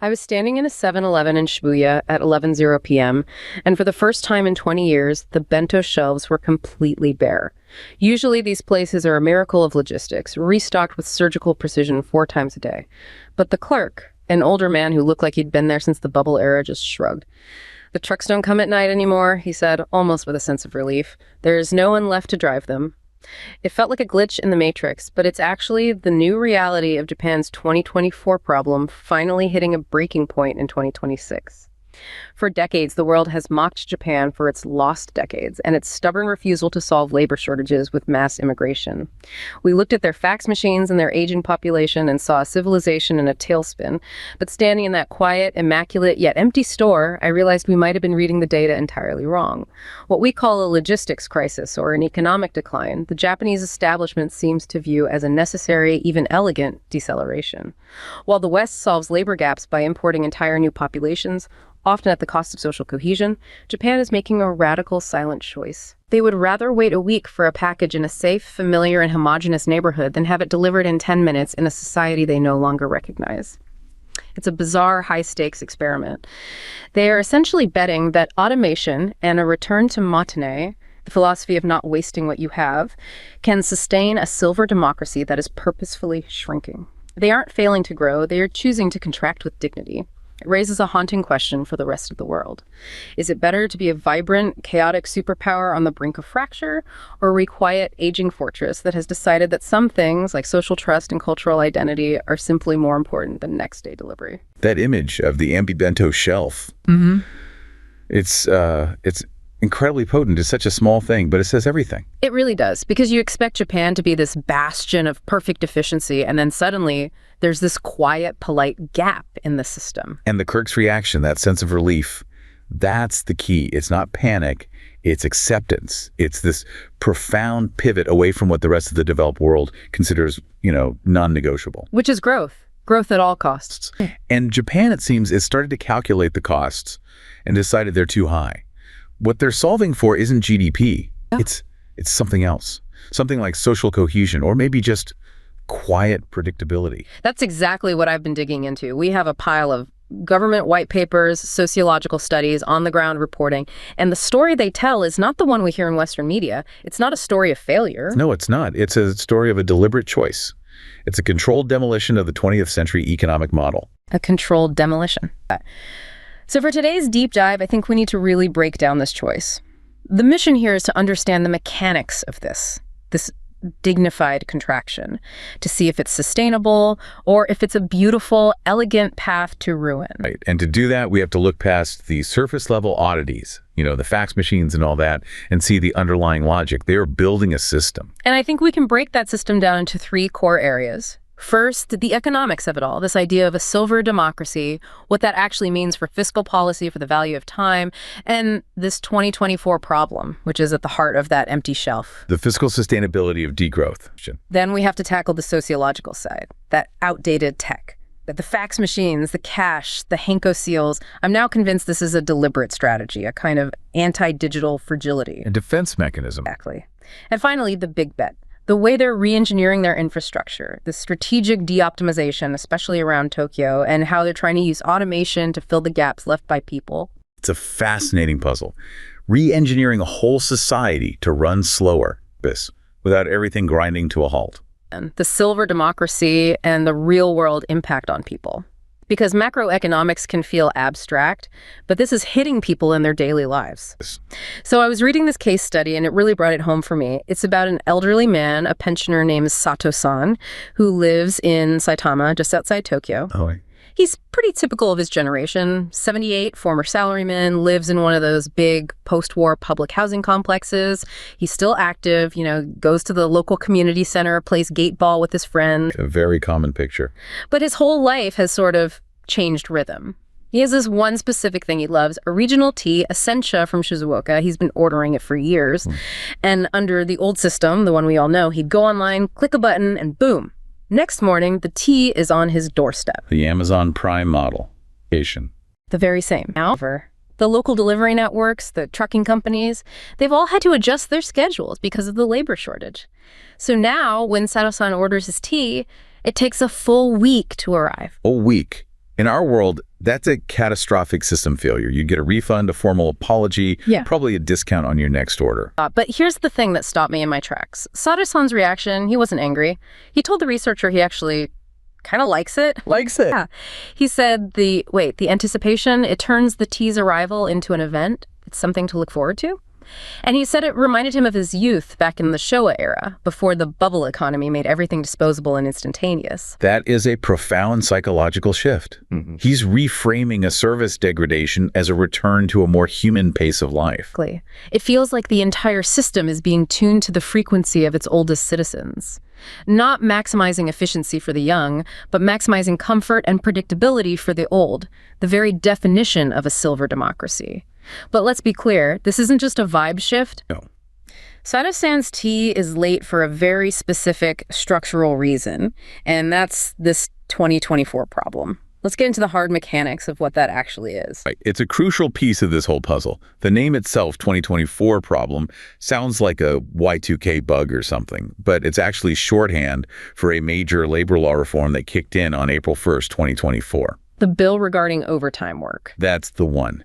I was standing in a 7-Eleven in Shibuya at 11:00 p.m., and for the first time in 20 years, the bento shelves were completely bare. Usually these places are a miracle of logistics, restocked with surgical precision 4 times a day. But the clerk, an older man who looked like he'd been there since the bubble era, just shrugged. "The trucks don't come at night anymore," he said, almost with a sense of relief. "There is no one left to drive them." It felt like a glitch in the Matrix, but it's actually the new reality of Japan's 2024 problem finally hitting a breaking point in 2026. For decades, the world has mocked Japan for its lost decades and its stubborn refusal to solve labor shortages with mass immigration. We looked at their fax machines and their aging population and saw a civilization in a tailspin. But standing in that quiet, immaculate, yet empty store, I realized we might have been reading the data entirely wrong. What we call a logistics crisis or an economic decline, the Japanese establishment seems to view as a necessary, even elegant, deceleration. While the West solves labor gaps by importing entire new populations, often at the cost of social cohesion, Japan is making a radical silent choice. They would rather wait a week for a package in a safe, familiar, and homogeneous neighborhood than have it delivered in 10 minutes in a society they no longer recognize. It's a bizarre, high-stakes experiment. They are essentially betting that automation and a return to matane, the philosophy of not wasting what you have, can sustain a silver democracy that is purposefully shrinking. They aren't failing to grow, they are choosing to contract with dignity. It raises a haunting question for the rest of the world. Is it better to be a vibrant, chaotic superpower on the brink of fracture, or a quiet, aging fortress that has decided that some things, like social trust and cultural identity, are simply more important than next-day delivery? That image of the empty bento shelf, it's incredibly potent. It's such a small thing, but it says everything. It really does, because you expect Japan to be this bastion of perfect efficiency, and then suddenly there's this quiet, polite gap in the system. And the clerk's reaction, that sense of relief, that's the key. It's not panic, it's acceptance. It's this profound pivot away from what the rest of the developed world considers, non-negotiable. Which is growth. Growth at all costs. And Japan, it seems, has started to calculate the costs and decided they're too high. What they're solving for isn't GDP. Yeah. It's something else. Something like social cohesion, or maybe just quiet predictability. That's exactly what I've been digging into. We have a pile of government white papers, sociological studies, on-the-ground reporting, and the story they tell is not the one we hear in Western media. It's not a story of failure. No, it's not. It's a story of a deliberate choice. It's a controlled demolition of the 20th century economic model. A controlled demolition. So for today's deep dive, I think we need to really break down this choice. The mission here is to understand the mechanics of this dignified contraction, to see if it's sustainable or if it's a beautiful, elegant path to ruin. Right. And to do that, we have to look past the surface level oddities, the fax machines and all that, and see the underlying logic. They are building a system. And I think we can break that system down into 3 core areas. First, the economics of it all, this idea of a silver democracy, what that actually means for fiscal policy, for the value of time, and this 2024 problem, which is at the heart of that empty shelf. The fiscal sustainability of degrowth. Then we have to tackle the sociological side, that outdated tech, that the fax machines, the cash, the hanko seals. I'm now convinced this is a deliberate strategy, a kind of anti-digital fragility. A defense mechanism. Exactly. And finally, the big bet. The way they're re-engineering their infrastructure, the strategic de-optimization, especially around Tokyo, and how they're trying to use automation to fill the gaps left by people. It's a fascinating puzzle. Re-engineering a whole society to run slower, without everything grinding to a halt. And the silver democracy and the real-world impact on people. Because macroeconomics can feel abstract, but this is hitting people in their daily lives. So I was reading this case study, and it really brought it home for me. It's about an elderly man, a pensioner named Sato-san, who lives in Saitama, just outside Tokyo. He's pretty typical of his generation, 78, former salaryman, lives in one of those big post-war public housing complexes. He's still active, goes to the local community center, plays gate ball with his friend. A very common picture. But his whole life has sort of changed rhythm. He has this one specific thing he loves, a regional tea, a sencha from Shizuoka. He's been ordering it for years. And under the old system, the one we all know, he'd go online, click a button, and boom. Next morning, the tea is on his doorstep. The Amazon Prime model. The very same. However, the local delivery networks, the trucking companies, they've all had to adjust their schedules because of the labor shortage. So now, when Sato-san orders his tea, it takes a full week to arrive. A week. In our world, that's a catastrophic system failure. You'd get a refund, a formal apology, probably a discount on your next order. But here's the thing that stopped me in my tracks. Sada-san's reaction, he wasn't angry. He told the researcher he actually kind of likes it. Likes it? Yeah. He said the anticipation, it turns the tea's arrival into an event. It's something to look forward to. And he said it reminded him of his youth back in the Showa era, before the bubble economy made everything disposable and instantaneous. That is a profound psychological shift. He's reframing a service degradation as a return to a more human pace of life. It feels like the entire system is being tuned to the frequency of its oldest citizens. Not maximizing efficiency for the young, but maximizing comfort and predictability for the old, the very definition of a silver democracy. But let's be clear, this isn't just a vibe shift. No. Sada-san's tea is late for a very specific structural reason, and that's this 2024 problem. Let's get into the hard mechanics of what that actually is. Right. It's a crucial piece of this whole puzzle. The name itself, 2024 problem, sounds like a Y2K bug or something, but it's actually shorthand for a major labor law reform that kicked in on April 1st, 2024. The bill regarding overtime work. That's the one.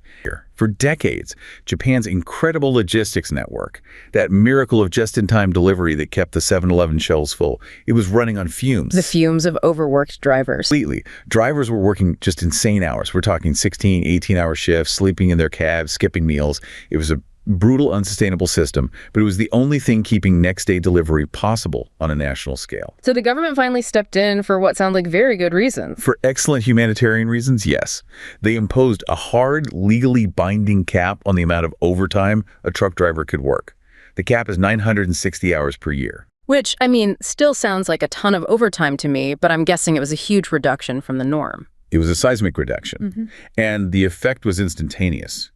For decades, Japan's incredible logistics network, that miracle of just-in-time delivery that kept the 7-Eleven shelves full, it was running on fumes. The fumes of overworked drivers. Completely. Drivers were working just insane hours. We're talking 16, 18-hour shifts, sleeping in their cabs, skipping meals. It was a brutal, unsustainable system, but it was the only thing keeping next-day delivery possible on a national scale. So the government finally stepped in for what sound like very good reasons. For excellent humanitarian reasons, yes. They imposed a hard, legally binding cap on the amount of overtime a truck driver could work. The cap is 960 hours per year. Which, I mean, still sounds like a ton of overtime to me, but I'm guessing it was a huge reduction from the norm. It was a seismic reduction, and the effect was instantaneous.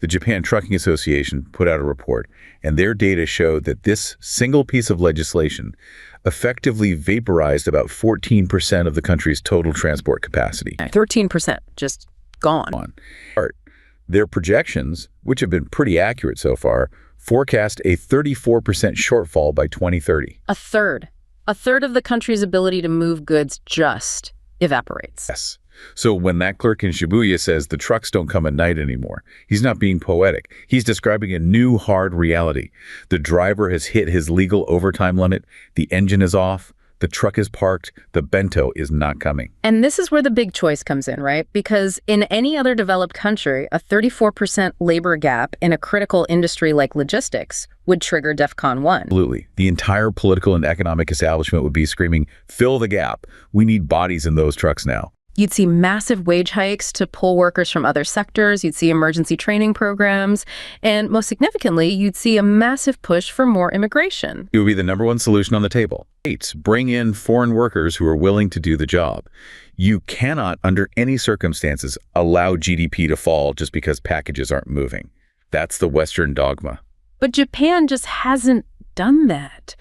The Japan Trucking Association put out a report, and their data showed that this single piece of legislation effectively vaporized about 14% of the country's total transport capacity. 13%, just gone. Their projections, which have been pretty accurate so far, forecast a 34% shortfall by 2030. A third of the country's ability to move goods just evaporates. Yes. So when that clerk in Shibuya says the trucks don't come at night anymore, he's not being poetic. He's describing a new hard reality. The driver has hit his legal overtime limit, the engine is off, the truck is parked, the bento is not coming. And this is where the big choice comes in, right? Because in any other developed country, a 34% labor gap in a critical industry like logistics would trigger DEFCON 1. Absolutely. The entire political and economic establishment would be screaming, fill the gap. We need bodies in those trucks now. You'd see massive wage hikes to pull workers from other sectors. You'd see emergency training programs. And most significantly, you'd see a massive push for more immigration. It would be the #1 solution on the table. States bring in foreign workers who are willing to do the job. You cannot, under any circumstances, allow GDP to fall just because packages aren't moving. That's the Western dogma. But Japan just hasn't done that.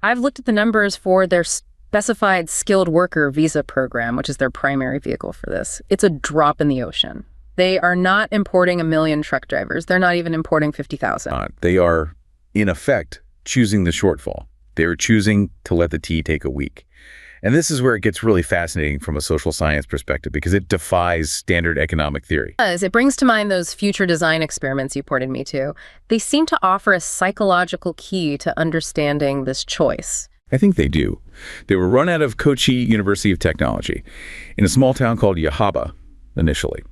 I've looked at the numbers for their specified skilled worker visa program, which is their primary vehicle for this. It's a drop in the ocean. They are not importing 1 million truck drivers. They're not even importing 50,000. They are, in effect, choosing the shortfall. They are choosing to let the tea take a week. And this is where it gets really fascinating from a social science perspective, because it defies standard economic theory. It brings to mind those future design experiments you pointed me to. They seem to offer a psychological key to understanding this choice. I think they do. They were run out of Kochi University of Technology in a small town called Yahaba initially.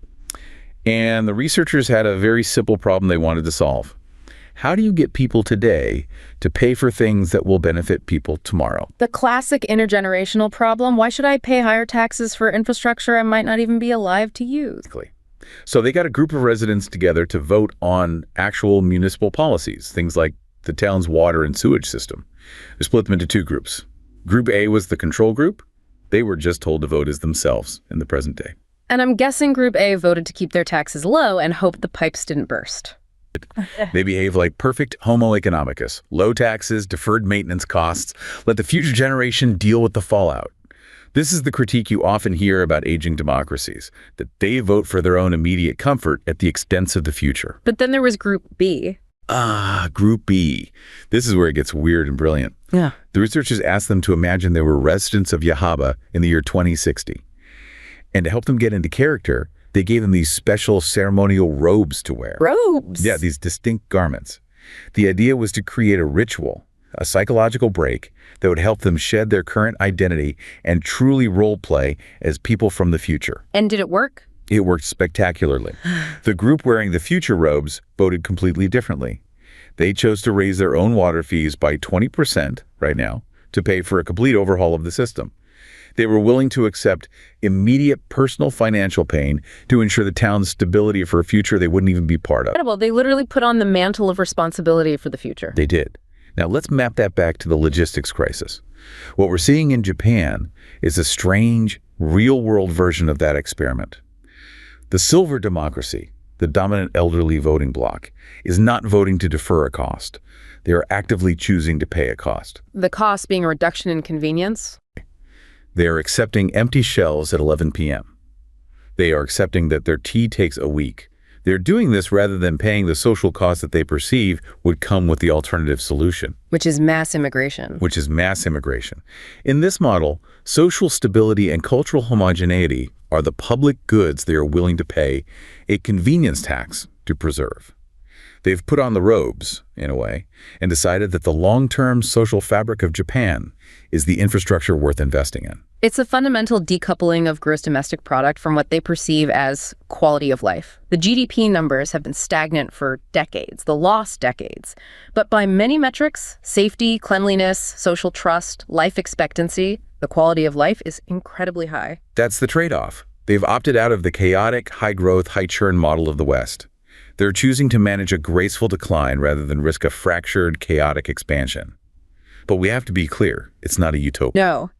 And the researchers had a very simple problem they wanted to solve. How do you get people today to pay for things that will benefit people tomorrow? The classic intergenerational problem. Why should I pay higher taxes for infrastructure I might not even be alive to use? So they got a group of residents together to vote on actual municipal policies, things like the town's water and sewage system. They split them into 2 groups. Group A was the control group. They were just told to vote as themselves in the present day. And I'm guessing Group A voted to keep their taxes low and hoped the pipes didn't burst. They behave like perfect homo economicus. Low taxes, deferred maintenance costs. Let the future generation deal with the fallout. This is the critique you often hear about aging democracies, that they vote for their own immediate comfort at the expense of the future. But then there was Group B. Group B. This is where it gets weird and brilliant. Yeah. The researchers asked them to imagine they were residents of Yahaba in the year 2060. And to help them get into character, they gave them these special ceremonial robes to wear. Robes? Yeah, these distinct garments. The idea was to create a ritual, a psychological break that would help them shed their current identity and truly role-play as people from the future. And did it work? It worked spectacularly. The group wearing the future robes voted completely differently. They chose to raise their own water fees by 20% right now to pay for a complete overhaul of the system. They were willing to accept immediate personal financial pain to ensure the town's stability for a future they wouldn't even be part of. Incredible. They literally put on the mantle of responsibility for the future. They did. Now let's map that back to the logistics crisis. What we're seeing in Japan is a strange, real-world version of that experiment. The silver democracy, the dominant elderly voting bloc, is not voting to defer a cost. They are actively choosing to pay a cost. The cost being a reduction in convenience? They are accepting empty shelves at 11 p.m. They are accepting that their tea takes a week. They're doing this rather than paying the social cost that they perceive would come with the alternative solution. Which is mass immigration. In this model, social stability and cultural homogeneity are the public goods they are willing to pay a convenience tax to preserve. They've put on the robes, in a way, and decided that the long-term social fabric of Japan is the infrastructure worth investing in. It's a fundamental decoupling of gross domestic product from what they perceive as quality of life. The GDP numbers have been stagnant for decades, the lost decades. But by many metrics, safety, cleanliness, social trust, life expectancy, the quality of life is incredibly high. That's the trade-off. They've opted out of the chaotic, high-growth, high-churn model of the West. They're choosing to manage a graceful decline rather than risk a fractured, chaotic expansion. But we have to be clear, it's not a utopia. No.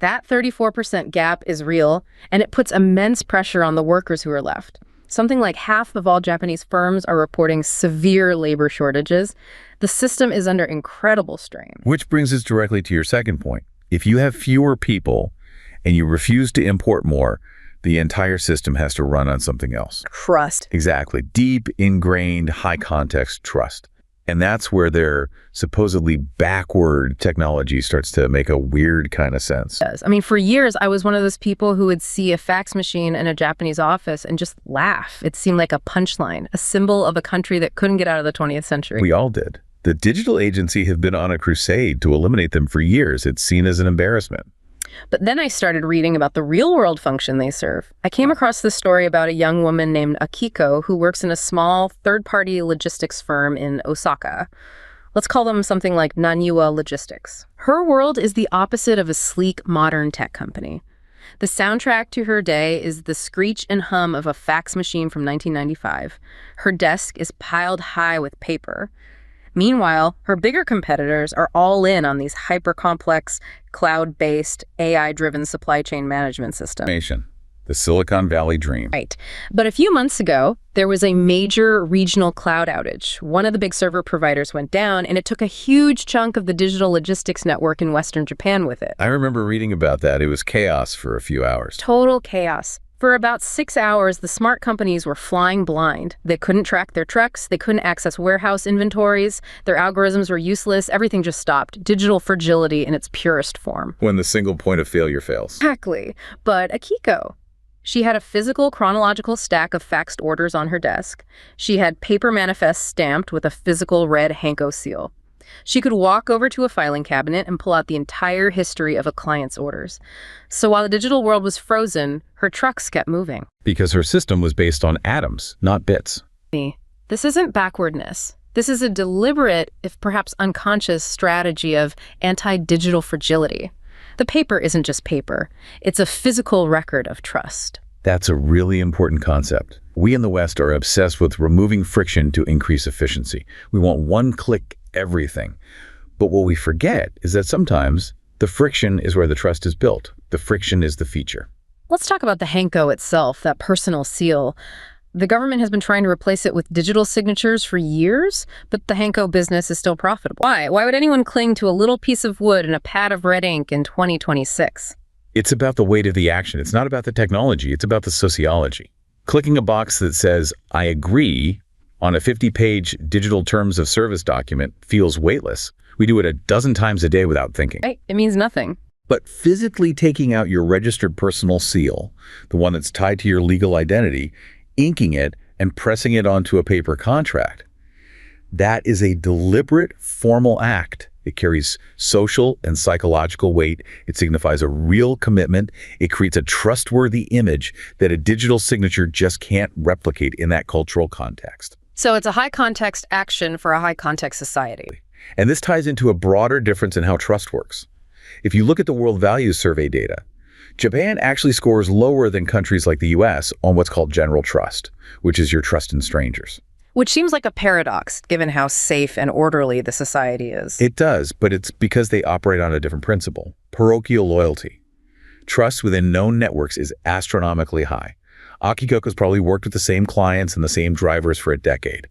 That 34% gap is real, and it puts immense pressure on the workers who are left. Something like half of all Japanese firms are reporting severe labor shortages. The system is under incredible strain. Which brings us directly to your second point. If you have fewer people and you refuse to import more, the entire system has to run on something else. Trust. Exactly. Deep, ingrained, high-context trust. And that's where their supposedly backward technology starts to make a weird kind of sense. I mean, for years, I was one of those people who would see a fax machine in a Japanese office and just laugh. It seemed like a punchline, a symbol of a country that couldn't get out of the 20th century. We all did. The digital agency have been on a crusade to eliminate them for years. It's seen as an embarrassment. But then I started reading about the real-world function they serve. I came across this story about a young woman named Akiko who works in a small third-party logistics firm in Osaka. Let's call them something like Naniwa Logistics. Her world is the opposite of a sleek, modern tech company. The soundtrack to her day is the screech and hum of a fax machine from 1995. Her desk is piled high with paper. Meanwhile, her bigger competitors are all in on these hyper-complex, cloud-based, AI-driven supply chain management systems. The Silicon Valley dream. Right. But a few months ago, there was a major regional cloud outage. One of the big server providers went down, and it took a huge chunk of the digital logistics network in Western Japan with it. I remember reading about that. It was chaos for a few hours. Total chaos. For about 6 hours, the smart companies were flying blind. They couldn't track their trucks. They couldn't access warehouse inventories. Their algorithms were useless. Everything just stopped. Digital fragility in its purest form. When the single point of failure fails. Exactly. But Akiko, she had a physical chronological stack of faxed orders on her desk. She had paper manifests stamped with a physical red hanko seal. She could walk over to a filing cabinet and pull out the entire history of a client's orders. So while the digital world was frozen, her trucks kept moving. Because her system was based on atoms, not bits. This isn't backwardness. This is a deliberate, if perhaps unconscious, strategy of anti-digital fragility. The paper isn't just paper. It's a physical record of trust. That's a really important concept. We in the West are obsessed with removing friction to increase efficiency. We want one-click everything. But what we forget is that sometimes the friction is where the trust is built. The friction is the feature. Let's talk about the hanko itself, that personal seal. The government has been trying to replace it with digital signatures for years, but the hanko business is still profitable. Why? Why would anyone cling to a little piece of wood and a pad of red ink in 2026? It's about the weight of the action. It's not about the technology. It's about the sociology. Clicking a box that says, I agree, on a 50-page digital terms of service document feels weightless. We do it a dozen times a day without thinking. Right. It means nothing. But physically taking out your registered personal seal, the one that's tied to your legal identity, inking it, and pressing it onto a paper contract, that is a deliberate, formal act. It carries social and psychological weight. It signifies a real commitment. It creates a trustworthy image that a digital signature just can't replicate in that cultural context. So it's a high-context action for a high-context society. And this ties into a broader difference in how trust works. If you look at the World Values Survey data, Japan actually scores lower than countries like the US on what's called general trust, which is your trust in strangers. Which seems like a paradox, given how safe and orderly the society is. It does, but it's because they operate on a different principle, parochial loyalty. Trust within known networks is astronomically high. Akikoko's probably worked with the same clients and the same drivers for a decade.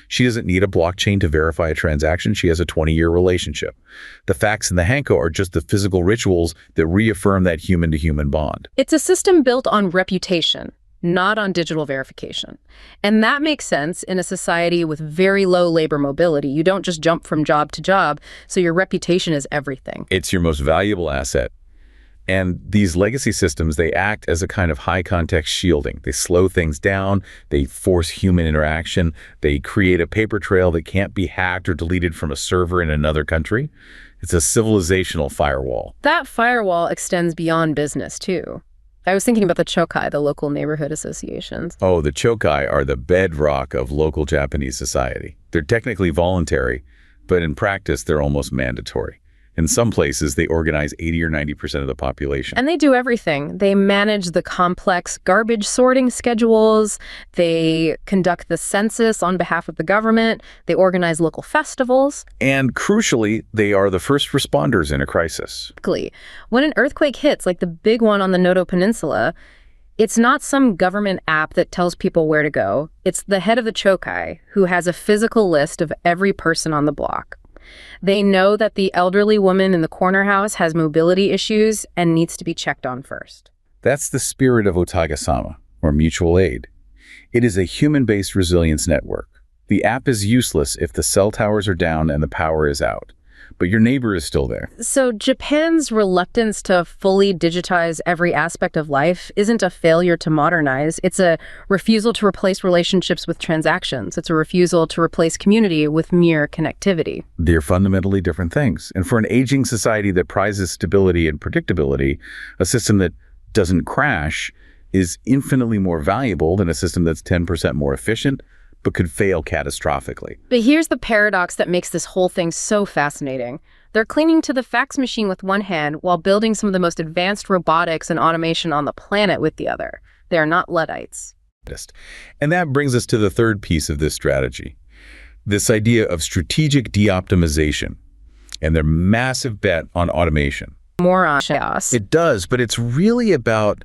She doesn't need a blockchain to verify a transaction. She has a 20-year relationship. The facts in the hanko are just the physical rituals that reaffirm that human-to-human bond. It's a system built on reputation, not on digital verification. And that makes sense in a society with very low labor mobility. You don't just jump from job to job, so your reputation is everything. It's your most valuable asset. And these legacy systems, they act as a kind of high-context shielding. They slow things down, they force human interaction, they create a paper trail that can't be hacked or deleted from a server in another country. It's a civilizational firewall. That firewall extends beyond business, too. I was thinking about the chokai, the local neighborhood associations. Oh, the chokai are the bedrock of local Japanese society. They're technically voluntary, but in practice, they're almost mandatory. In some places, they organize 80 or 90% of the population. And they do everything. They manage the complex garbage sorting schedules. They conduct the census on behalf of the government. They organize local festivals. And crucially, they are the first responders in a crisis. When an earthquake hits, like the big one on the Noto Peninsula, it's not some government app that tells people where to go. It's the head of the chokai who has a physical list of every person on the block. They know that the elderly woman in the corner house has mobility issues and needs to be checked on first. That's the spirit of Otaga-sama, or mutual aid. It is a human-based resilience network. The app is useless if the cell towers are down and the power is out, but your neighbor is still there. So Japan's reluctance to fully digitize every aspect of life isn't a failure to modernize. It's a refusal to replace relationships with transactions. It's a refusal to replace community with mere connectivity. They're fundamentally different things. And for an aging society that prizes stability and predictability, a system that doesn't crash is infinitely more valuable than a system that's 10% more efficient, but could fail catastrophically. But here's the paradox that makes this whole thing so fascinating. They're clinging to the fax machine with one hand while building some of the most advanced robotics and automation on the planet with the other. They are not Luddites. And that brings us to the third piece of this strategy, this idea of strategic de-optimization and their massive bet on automation. More on chaos. It does, but it's really about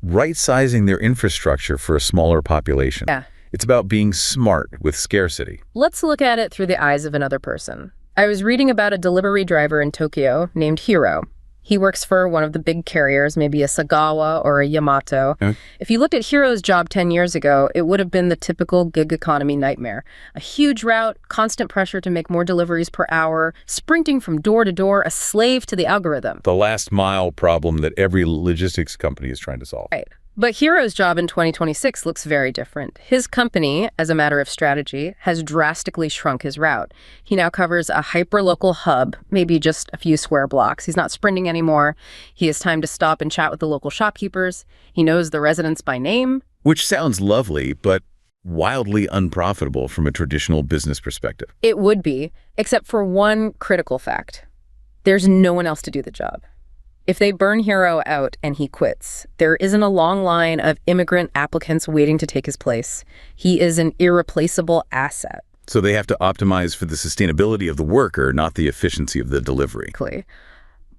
right-sizing their infrastructure for a smaller population. Yeah. It's about being smart with scarcity. Let's look at it through the eyes of another person. I was reading about a delivery driver in Tokyo named Hiro. He works for one of the big carriers, maybe a Sagawa or a Yamato. If you looked at Hiro's job 10 years ago, it would have been the typical gig economy nightmare. A huge route, constant pressure to make more deliveries per hour, sprinting from door to door, a slave to the algorithm. The last mile problem that every logistics company is trying to solve. Right. But Hiro's job in 2026 looks very different. His company, as a matter of strategy, has drastically shrunk his route. He now covers a hyper-local hub, maybe just a few square blocks. He's not sprinting anymore. He has time to stop and chat with the local shopkeepers. He knows the residents by name. Which sounds lovely, but wildly unprofitable from a traditional business perspective. It would be, except for one critical fact. There's no one else to do the job. If they burn Hiro out and he quits, there isn't a long line of immigrant applicants waiting to take his place. He is an irreplaceable asset. So they have to optimize for the sustainability of the worker, not the efficiency of the delivery.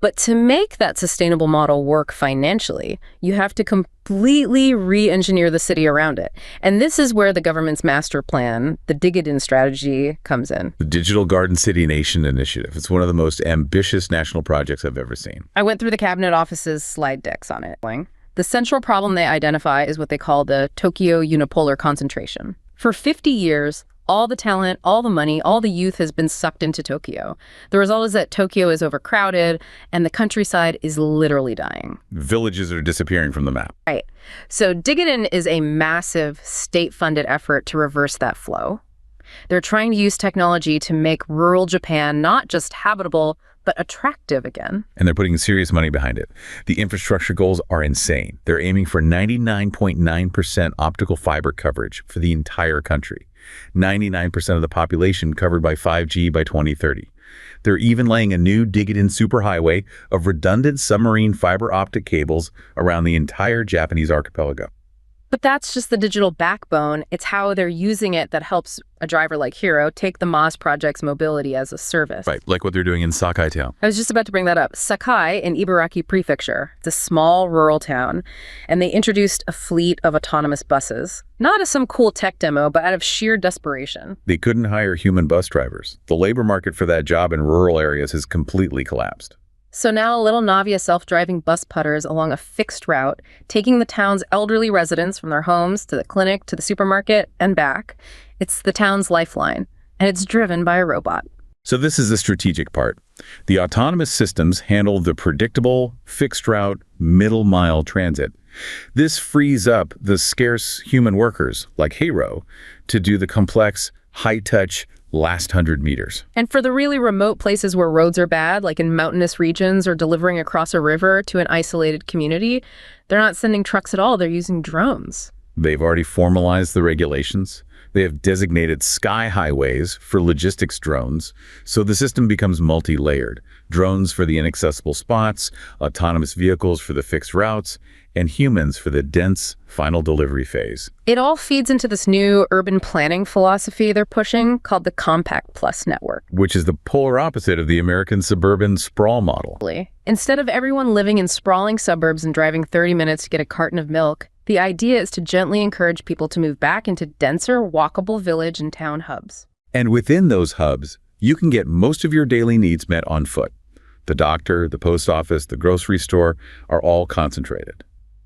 But to make that sustainable model work financially, you have to completely re-engineer the city around it. And this is where the government's master plan, the dignified strategy, comes in. The Digital Garden City Nation Initiative. It's one of the most ambitious national projects I've ever seen. I went through the Cabinet Office's slide decks on it. The central problem they identify is what they call the Tokyo unipolar concentration. For 50 years, All the talent, all the money, all the youth has been sucked into Tokyo. The result is that Tokyo is overcrowded and the countryside is literally dying. Villages are disappearing from the map. Right. So Dignified is a massive state-funded effort to reverse that flow. They're trying to use technology to make rural Japan not just habitable, but attractive again. And they're putting serious money behind it. The infrastructure goals are insane. They're aiming for 99.9% optical fiber coverage for the entire country. 99% of the population covered by 5G by 2030. They're even laying a new Dignified superhighway of redundant submarine fiber optic cables around the entire Japanese archipelago. But that's just the digital backbone. It's how they're using it that helps a driver like Hiro take the MAS project's mobility as a service. Right, like what they're doing in Sakai Town. I was just about to bring that up. Sakai in Ibaraki Prefecture. It's a small rural town, and they introduced a fleet of autonomous buses. Not as some cool tech demo, but out of sheer desperation. They couldn't hire human bus drivers. The labor market for that job in rural areas has completely collapsed. So now little Navia self-driving bus putters along a fixed route, taking the town's elderly residents from their homes to the clinic, to the supermarket, and back. It's the town's lifeline, and it's driven by a robot. So this is the strategic part. The autonomous systems handle the predictable, fixed route, middle-mile transit. This frees up the scarce human workers, like Hiro, to do the complex, high-touch, last 100 meters. And for the really remote places where roads are bad, like in mountainous regions or delivering across a river to an isolated community, they're not sending trucks at all. They're using drones. They've already formalized the regulations. They have designated sky highways for logistics drones, so the system becomes multi-layered. Drones for the inaccessible spots, autonomous vehicles for the fixed routes, and humans for the dense final delivery phase. It all feeds into this new urban planning philosophy they're pushing called the Compact Plus network. Which is the polar opposite of the American suburban sprawl model. Instead of everyone living in sprawling suburbs and driving 30 minutes to get a carton of milk, the idea is to gently encourage people to move back into denser, walkable village and town hubs. And within those hubs, you can get most of your daily needs met on foot. The doctor, the post office, the grocery store are all concentrated.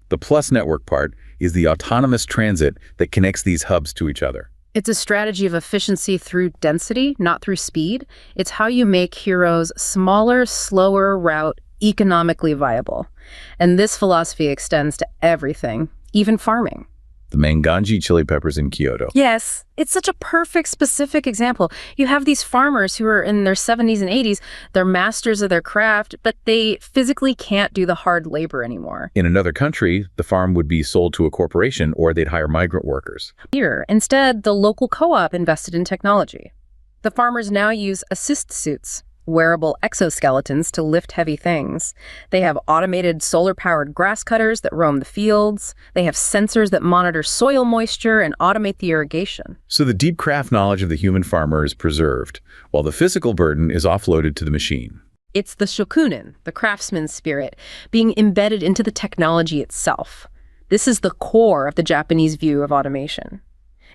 The Plus network part is the autonomous transit that connects these hubs to each other. It's a strategy of efficiency through density, not through speed. It's how you make Hiro's smaller, slower route economically viable. And this philosophy extends to everything, even farming. The Manganji chili peppers in Kyoto. Yes, it's such a perfect, specific example. You have these farmers who are in their 70s and 80s. They're masters of their craft, but they physically can't do the hard labor anymore. In another country, the farm would be sold to a corporation or they'd hire migrant workers. Here, instead, the local co-op invested in technology. The farmers now use assist suits, wearable exoskeletons to lift heavy things. They have automated solar-powered grass cutters that roam the fields. They have sensors that monitor soil moisture and automate the irrigation. So the deep craft knowledge of the human farmer is preserved, while the physical burden is offloaded to the machine. It's the shokunin, the craftsman's spirit, being embedded into the technology itself. This is the core of the Japanese view of automation.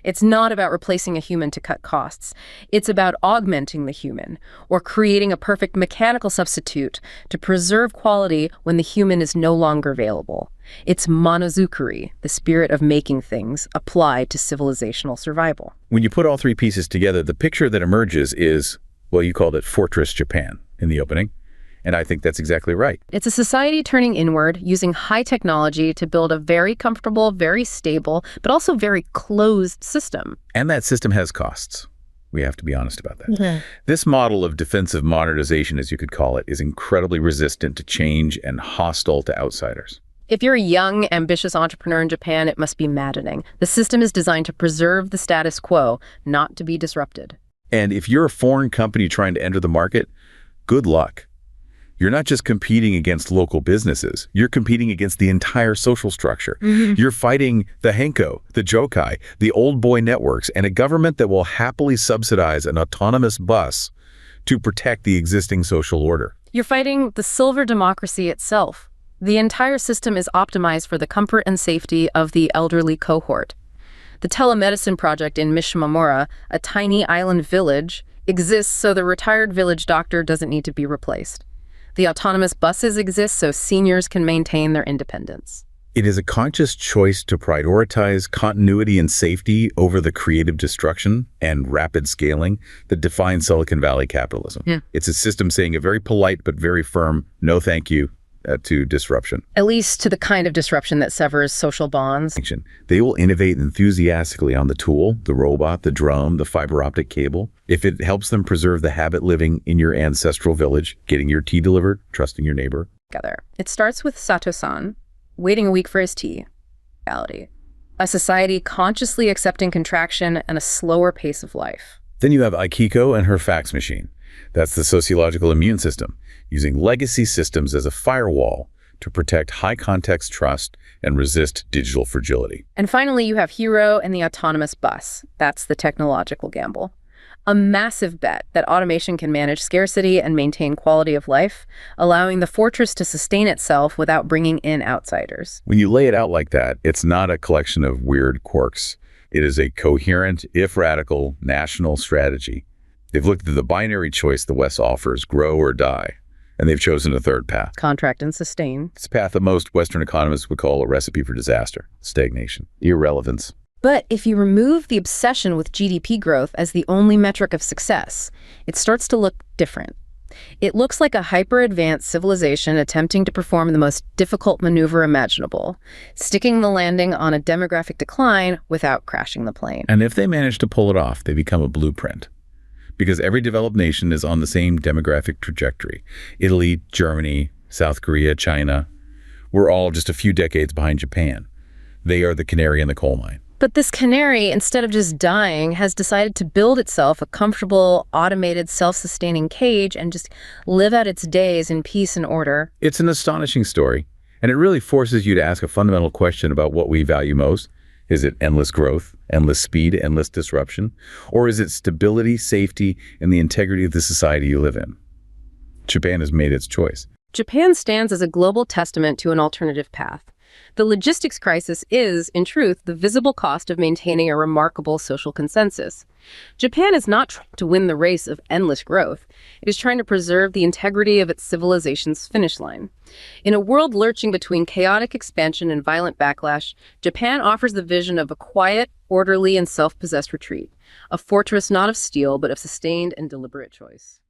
It's not about replacing a human to cut costs. It's about augmenting the human, or creating a perfect mechanical substitute to preserve quality when the human is no longer available. It's monozukuri, the spirit of making things, applied to civilizational survival. When you put all three pieces together, the picture that emerges is, well, you called it Fortress Japan in the opening. And I think that's exactly right. It's a society turning inward, using high technology to build a very comfortable, very stable, but also very closed system. And that system has costs. We have to be honest about that. Mm-hmm. This model of defensive modernization, as you could call it, is incredibly resistant to change and hostile to outsiders. If you're a young, ambitious entrepreneur in Japan, it must be maddening. The system is designed to preserve the status quo, not to be disrupted. And if you're a foreign company trying to enter the market, good luck. You're not just competing against local businesses. You're competing against the entire social structure. Mm-hmm. You're fighting the hanko, the jokai, the old boy networks, and a government that will happily subsidize an autonomous bus to protect the existing social order. You're fighting the silver democracy itself. The entire system is optimized for the comfort and safety of the elderly cohort. The telemedicine project in Mishimamura, a tiny island village, exists so the retired village doctor doesn't need to be replaced. The autonomous buses exist so seniors can maintain their independence. It is a conscious choice to prioritize continuity and safety over the creative destruction and rapid scaling that defines Silicon Valley capitalism. Yeah. It's a system saying a very polite but very firm no thank you to disruption. At least to the kind of disruption that severs social bonds. They will innovate enthusiastically on the tool, the robot, the drum, the fiber optic cable. If it helps them preserve the habit living in your ancestral village, getting your tea delivered, trusting your neighbor. Together. It starts with Sato-san waiting a week for his tea. Reality. A society consciously accepting contraction and a slower pace of life. Then you have Aikiko and her fax machine. That's the sociological immune system, using legacy systems as a firewall to protect high-context trust and resist digital fragility. And finally, you have Hero and the autonomous bus. That's the technological gamble. A massive bet that automation can manage scarcity and maintain quality of life, allowing the fortress to sustain itself without bringing in outsiders. When you lay it out like that, it's not a collection of weird quirks. It is a coherent, if radical, national strategy. They've looked at the binary choice the West offers, grow or die, and they've chosen a third path. Contract and sustain. It's a path that most Western economists would call a recipe for disaster, stagnation, irrelevance. But if you remove the obsession with GDP growth as the only metric of success, it starts to look different. It looks like a hyper-advanced civilization attempting to perform the most difficult maneuver imaginable, sticking the landing on a demographic decline without crashing the plane. And if they manage to pull it off, they become a blueprint. Because every developed nation is on the same demographic trajectory. Italy, Germany, South Korea, China. We're all just a few decades behind Japan. They are the canary in the coal mine. But this canary, instead of just dying, has decided to build itself a comfortable, automated, self-sustaining cage and just live out its days in peace and order. It's an astonishing story, and it really forces you to ask a fundamental question about what we value most. Is it endless growth, endless speed, endless disruption? Or is it stability, safety, and the integrity of the society you live in? Japan has made its choice. Japan stands as a global testament to an alternative path. The logistics crisis is, in truth, the visible cost of maintaining a remarkable social consensus. Japan is not trying to win the race of endless growth. It is trying to preserve the integrity of its civilization's finish line. In a world lurching between chaotic expansion and violent backlash, Japan offers the vision of a quiet, orderly, and self-possessed retreat, a fortress not of steel, but of sustained and deliberate choice.